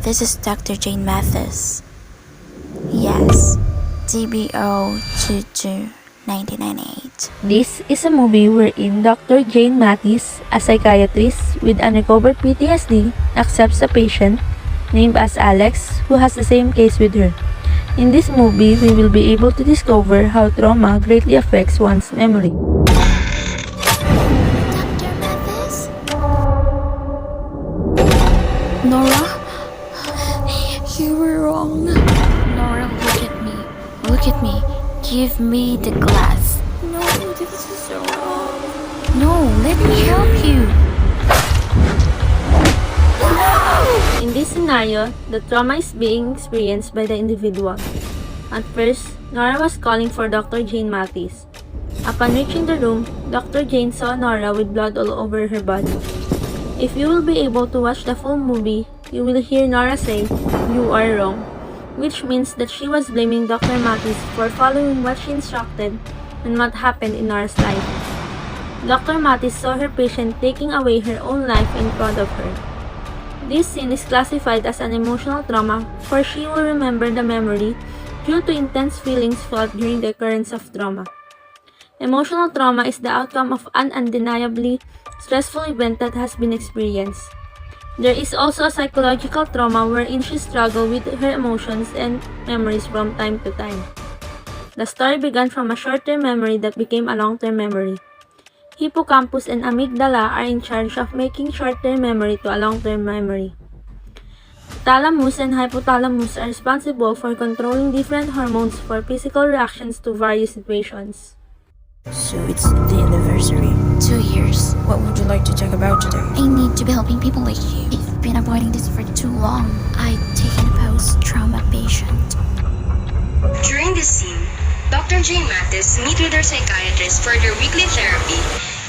This is Dr. Jane Mathis. Yes, DBO 1998. This is a movie wherein Dr. Jane Mathis, a psychiatrist with unrecovered PTSD, accepts a patient named as Alex who has the same case with her. In this movie, we will be able to discover how trauma greatly affects one's memory. Dr. Mathis? Nora? You were wrong. Nora, look at me. Look at me. Give me the glass. No, this is so wrong. No, let me help you. In this scenario, the trauma is being experienced by the individual. At first, Nora was calling for Dr. Jane Mathis. Upon reaching the room, Dr. Jane saw Nora with blood all over her body. If you will be able to watch the full movie, you will hear Nora say, "You are wrong," which means that she was blaming Dr. Mathis for following what she instructed and what happened in Nora's life. Dr. Mathis saw her patient taking away her own life in front of her. This scene is classified as an emotional trauma, for she will remember the memory due to intense feelings felt during the occurrence of trauma. Emotional trauma is the outcome of an undeniably stressful event that has been experienced. There is also a psychological trauma wherein she struggled with her emotions and memories from time to time. The story began from a short-term memory that became a long-term memory. Hippocampus and amygdala are in charge of making short-term memory to a long-term memory. Thalamus and hypothalamus are responsible for controlling different hormones for physical reactions to various situations. So it's the anniversary. 2 years. What would you like to talk about today? I need to be helping people like you. I've been avoiding this for too long. I've taken a post-trauma patient. During this scene, Dr. Jane Mathis meet with her psychiatrist for their weekly therapy,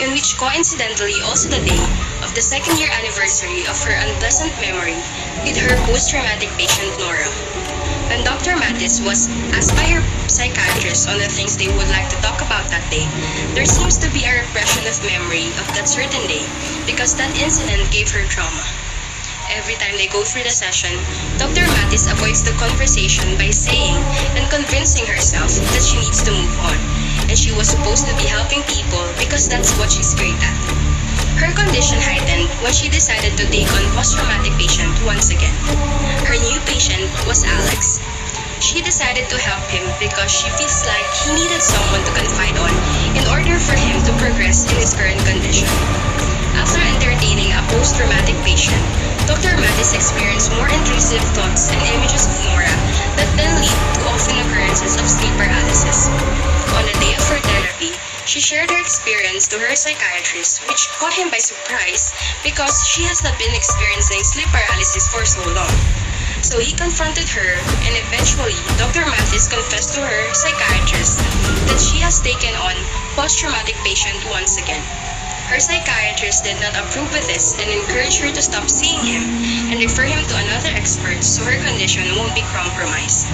in which coincidentally also the day of the second-year anniversary of her unpleasant memory with her post-traumatic patient Nora. When Dr. Mathis was asked by her psychiatrist on the things they would like to talk about that day, there seems to be a repression of memory of that certain day because that incident gave her trauma. Every time they go through the session, Dr. Mathis avoids the conversation by saying and convincing herself that she needs to move on, and she was supposed to be helping people because that's what she's great at. Her condition heightened when she decided to take on post-traumatic patient once again. Her new patient was Alex. She decided to help him because she feels like he needed someone to confide on in order for him to progress in his current condition. After entertaining a post-traumatic patient, Dr. Mathis experienced more intrusive thoughts and images of Nora that then lead to often occurrences of sleep paralysis. On the day of her therapy, she shared her experience to her psychiatrist, which caught him by surprise because she has not been experiencing sleep paralysis for so long. So he confronted her, and eventually, Dr. Mathis confessed to her psychiatrist that she has taken on post-traumatic patient once again. Her psychiatrist did not approve of this and encouraged her to stop seeing him and refer him to another expert so her condition won't be compromised.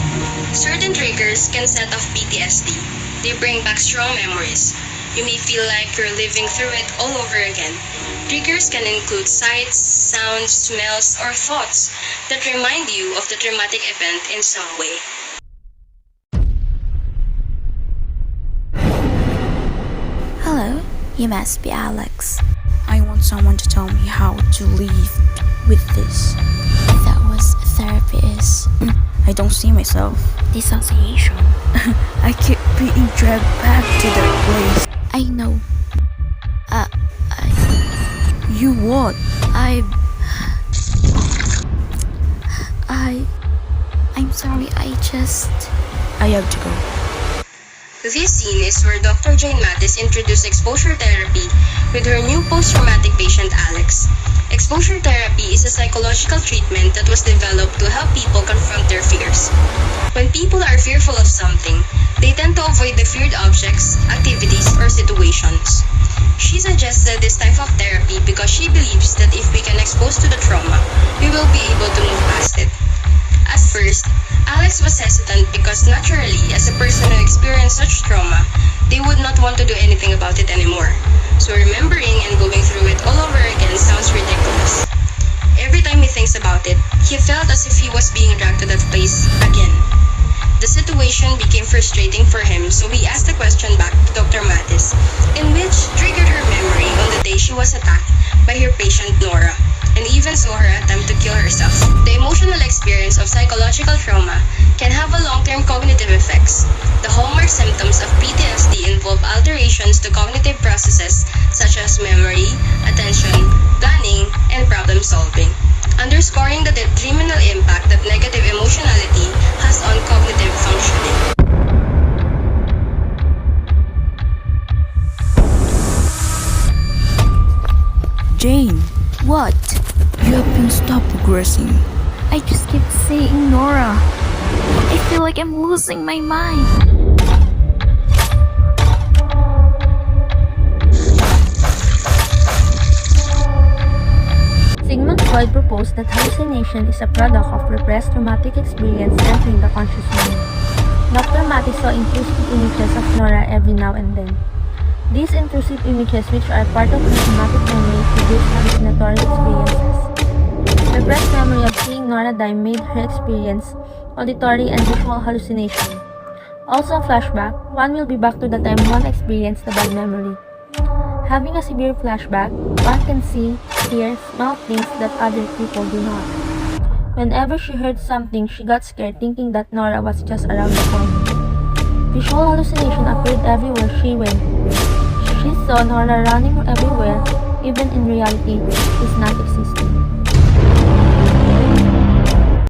Certain triggers can set off PTSD. They bring back strong memories. You may feel like you're living through it all over again. Triggers can include sights, sounds, smells, or thoughts that remind you of the traumatic event in some way. Hello, you must be Alex. I want someone to tell me how to live with this. That was therapy is I don't see myself. dissociation. I keep being dragged back to that place. I know. You what? I'm sorry, I have to go. This scene is where Dr. Jane Mathis introduced exposure therapy with her new post-traumatic patient Alex. Exposure therapy is a psychological treatment that was developed to help people confront their fears. When people are fearful of something, they tend to avoid the feared objects, activities, or situations. She suggested this type of therapy because she believes that if we can expose to the trauma, we will be able to move past it. At first, Alex was hesitant because naturally, as a person who experienced such trauma, they would not want to do anything about it anymore. So remembering and going through it all over again sounds ridiculous. Every time he thinks about it, he felt as if he was being dragged to that place again. The situation became frustrating for him, so he asked the question back to Dr. Mattis, in which triggered her memory on the day she was attacked by her patient Nora, and even saw her attempt to kill herself. The emotional experience of psychological trauma can have a long-term cognitive effects. The hallmark symptoms of PTSD involve alterations to cognitive processes such as memory, attention, planning, and problem solving, underscoring the detrimental impact that negative emotionality has on cognitive functioning. Jane, What? you have been stop progressing. I just keep saying Nora. I feel like I'm losing my mind. Sigmund Freud proposed that hallucination is a product of repressed traumatic experience entering the conscious mind. Dr. Mattis saw intrusive images of Nora every now and then. These intrusive images, which are part of her traumatic memory, produce hallucinatory experiences. Repressed memory of seeing Nora die made her experience auditory and visual hallucination. Also a flashback, one will be back to the time one experienced the bad memory. Having a severe flashback, one can see, hear, smell things that other people do not. Whenever she heard something, she got scared thinking that Nora was just around the corner. Visual hallucination appeared everywhere she went. She saw Nora running everywhere, even in reality, is not existent.